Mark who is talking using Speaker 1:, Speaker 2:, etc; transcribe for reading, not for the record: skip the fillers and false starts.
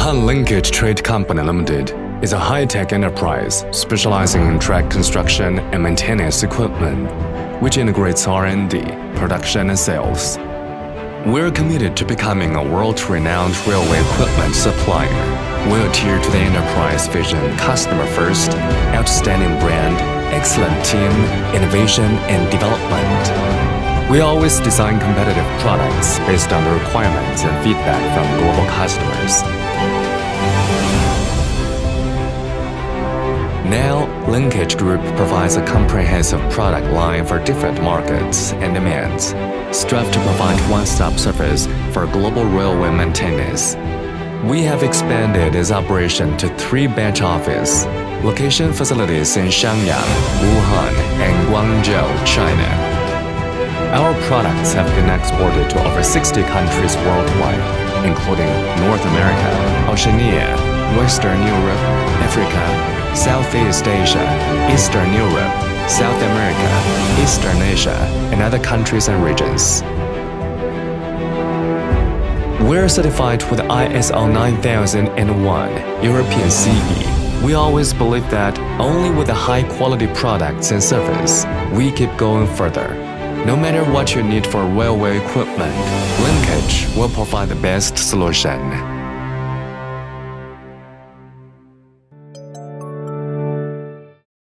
Speaker 1: Han Linkage Trade Company Limited is a high-tech enterprise specializing in track construction and maintenance equipment, which integrates R&D, production, and sales. We're committed to becoming a world-renowned railway equipment supplier. We adhere to the enterprise vision: customer first, outstanding brand, excellent team, innovation, and development. We always design competitive products based on the requirements and feedback from global customers. Now, Linkage Group provides a comprehensive product line for different markets and demands, strive to provide one-stop service for global railway maintenance. We have expanded its operation to 3 branch offices, location facilities in Shenyang, Wuhan, and Guangzhou, China. Our products have been exported to over 60 countries worldwide, including North America, Oceania, Western Europe, Africa, Southeast Asia, Eastern Europe, South America, Eastern Asia, and other countries and regions. We're certified with ISO 9001 European CE. We always believe that only with the high-quality products and service, we keep going further. No matter what you need for railway equipment, Linkage will provide the best solution.